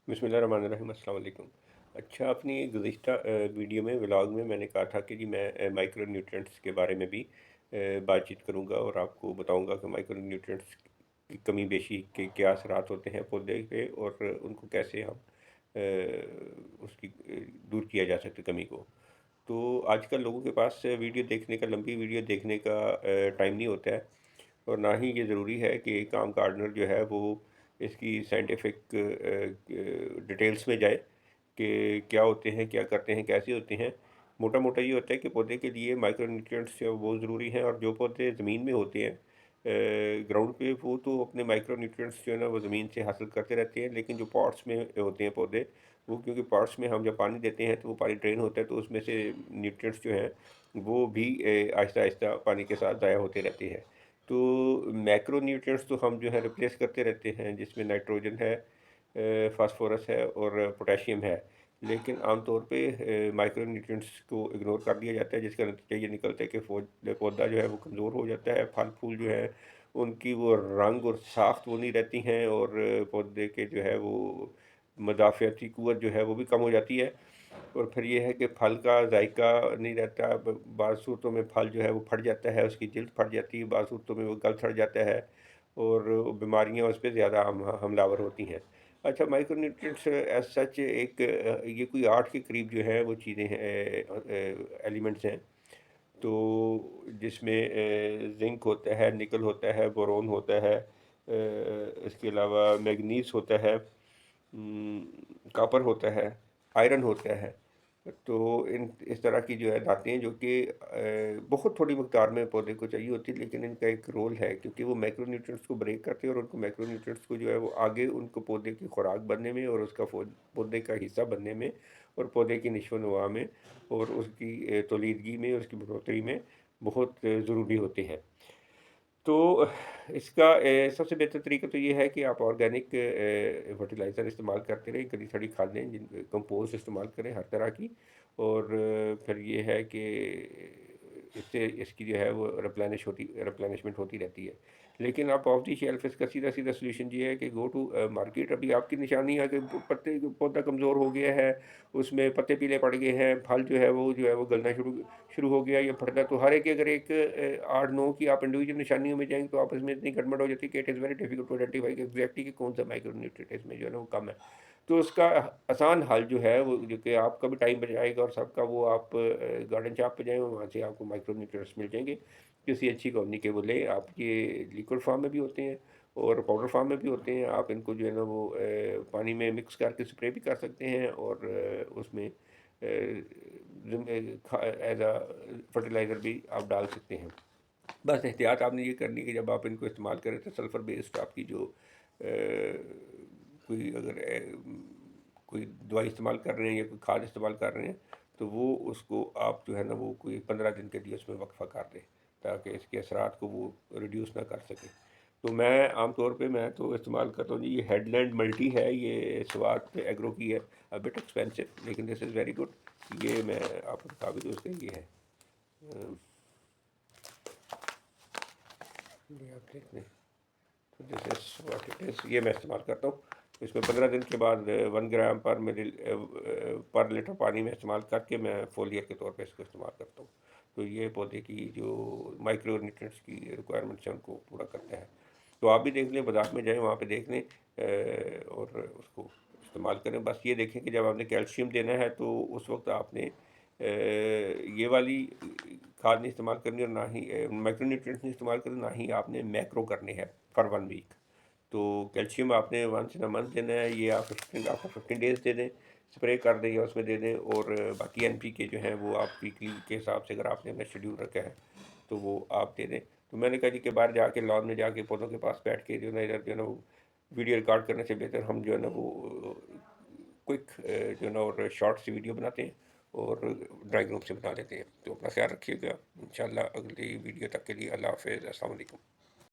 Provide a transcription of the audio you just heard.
बिस्मिल्लाहिर्रहमानिर्रहीम। अस्सलाम वालेकुम। अच्छा, अपनी गुज़िश्ता वीडियो में व्लॉग में मैंने कहा था कि जी मैं माइक्रो न्यूट्रिएंट्स के बारे में भी बातचीत करूंगा और आपको बताऊंगा कि माइक्रो न्यूट्रिएंट्स की कमी बेशी के क्या असरात होते हैं पौधे पे और उनको कैसे हम उसकी दूर किया जा सकता कमी को। तो आजकल लोगों के पास वीडियो देखने का लंबी वीडियो देखने का टाइम नहीं होता है, और ना ही ये ज़रूरी है कि एक आम गार्डनर जो है वो इसकी साइंटिफिक डिटेल्स में जाए कि क्या होते हैं, क्या करते हैं, कैसे होते हैं। मोटा मोटा ये होता है कि पौधे के लिए माइक्रो न्यूट्रिएंट्स जो है वो बहुत ज़रूरी हैं, और जो पौधे ज़मीन में होते हैं ग्राउंड पे, वो तो अपने माइक्रो न्यूट्रिएंट्स जो है ना वो ज़मीन से हासिल करते रहते हैं। लेकिन जो पॉट्स में होते हैं पौधे, वो क्योंकि पॉट्स में हम जब पानी देते हैं तो वो पानी ड्रेन होता है, तो उसमें से न्यूट्रिएंट्स जो हैं वो भी आहिस्ता आहिस्ता पानी के साथ ज़ाया होते रहते हैं। तो मैक्रो न्यूट्रिएंट्स तो हम जो है रिप्लेस करते रहते हैं, जिसमें नाइट्रोजन है, फास्फोरस है और पोटेशियम है। लेकिन आमतौर पे माइक्रो न्यूट्रिएंट्स को इग्नोर कर दिया जाता है, जिसका नतीजा ये निकलता है कि पौधा जो है वो कमज़ोर हो जाता है। फल फूल जो है उनकी वो रंग और साख्त वो नहीं रहती हैं, और पौधे के जो है वो मदाफ़ियाती क़ुव्वत जो है वो भी कम हो जाती है। और फिर ये है कि फल का जायका नहीं रहता। बाज़ सूरतों में फल जो है वो फट जाता है, उसकी जिल्द फट जाती है, बाज़ सूरतों में वो गल सड़ जाता है और बीमारियां उस पर ज़्यादा हमलावर होती हैं। अच्छा, माइक्रो न्यूट्रिएंट्स एज सच एक ये कोई 8 के करीब जो है वो चीज़ें हैं, एलिमेंट्स हैं। तो जिसमें जिंक होता है, निकल होता है, बोरोन होता है, इसके अलावा मैग्नीज होता है, कॉपर होता है, आयरन होता है। तो इन इस तरह की जो है धातें जो कि बहुत थोड़ी मकदार में पौधे को चाहिए होती है, लेकिन इनका एक रोल है क्योंकि वो मैक्रो न्यूट्रिएंट्स को ब्रेक करते हैं और उनको मैक्रो न्यूट्रिएंट्स को जो है वो आगे उनको पौधे की खुराक बनने में और उसका पौधे का हिस्सा बनने में और पौधे की नशो नुमा में और उसकी तौलीदगी में, उसकी बढ़ोतरी में बहुत ज़रूरी होते हैं। तो इसका सबसे बेहतर तरीका तो ये है कि आप ऑर्गेनिक फर्टिलाइज़र इस्तेमाल करते रहें, खड़ी खड़ी खादें जिन कंपोस्ट इस्तेमाल करें हर तरह की। और फिर ये है कि इससे इसकी जो है वो रिप्लेनिशमेंट होती रहती है। लेकिन आप ऑफ दी शेल्फ इसका सीधा सीधा सोल्यूशन ये है कि गो टू मार्केट। अभी आपकी निशानी है कि पत्ते पौधा कमज़ोर हो गया है, उसमें पत्ते पीले पड़ गए हैं, फल जो है वो गलना शुरू शुरू हो गया, ये फटना। तो हर एक अगर एक 8-9 की आप इंडिविजुअल निशानियों में जाएंगे तो आपस में इतनी गड़बड़ हो जाती है कि it is very difficult to identify कि एग्जैक्टली कि कौन सा माइक्रो न्यूट्रिएंट इसमें जो है ना वो कम है। तो उसका आसान हल जो है वो, जो कि आपका भी टाइम बचाएगा और सबका, वो आप गार्डन शॉप पे जाएँ, वहाँ से आपको माइक्रो न्यूट्रिएंट्स मिल जाएंगे किसी अच्छी कंपनी के। वो लें आप। ये लिक्विड फॉर्म में भी होते हैं और पाउडर फॉर्म में भी होते हैं। आप इनको जो है ना वो पानी में मिक्स करके स्प्रे भी कर सकते हैं और उसमें एज आ फर्टिलाइज़र भी आप डाल सकते हैं। बस एहतियात आपने ये करनी है कि जब आप इनको इस्तेमाल करें तो सल्फ़र बेस्ड आपकी जो कोई अगर कोई दवाई इस्तेमाल कर रहे हैं या कोई खाद इस्तेमाल कर रहे हैं, तो वो उसको आप जो है ना वो कोई 15 दिन के लिए उसमें वक्फा कर दें, ताकि इसके असरात को वो रिड्यूस ना कर सके। तो मैं आम तौर पे मैं तो इस्तेमाल करता हूँ जी, ये हेडलैंड मल्टी है, ये स्वात एग्रो की है, अ बिट एक्सपेंसिव, लेकिन दिस इज़ वेरी गुड। ये मैं आपको बता भी दूँ, उसका ये है, ये आप देख लें। तो this is what it is. ये मैं इस्तेमाल करता हूँ। इसमें 15 दिन के बाद 1 ग्राम पर लीटर पानी में इस्तेमाल करके मैं फोलियर के तौर पे इसको इस्तेमाल करता हूँ। तो ये पौधे की जो माइक्रो न्यूट्रिएंट्स की रिक्वायरमेंट्स हैं उनको पूरा करता है। तो आप भी देख लें, बाज़ार में जाएँ, वहाँ पे देख लें और उसको इस्तेमाल करें। बस ये देखें कि जब आपने कैल्शियम देना है तो उस वक्त आपने ये वाली खाद नहीं इस्तेमाल करनी और ना ही माइक्रो न्यूट्रिएंट्स नहीं इस्तेमाल करना, ना ही आपने मैक्रो करने हैं फॉर 1 वीक। तो कैल्शियम आपने वंस इन अ मंथ देना है, ये आप 15 डेज़ दे दें, स्प्रे कर दें या उसमें दे दें। और बाकी एनपीके जो है वो आप वीकली के हिसाब से, अगर आपने अपना शेड्यूल रखा है तो वो आप दे दें। तो मैंने कहा जी कि बाहर जाके लॉन में जाके पौधों के पास बैठ के जो है ना इधर जो है ना वो वीडियो रिकॉर्ड करने से बेहतर हम जो है ना वो क्विक जो है ना और शॉर्ट सी वीडियो बनाते हैं और ड्राइंग रूम से बना लेते हैं। तो अपना ख्याल रखिएगा। इंशाल्लाह अगली वीडियो तक के लिए अल्लाह हाफ़िज़, अस्सलाम वालेकुम।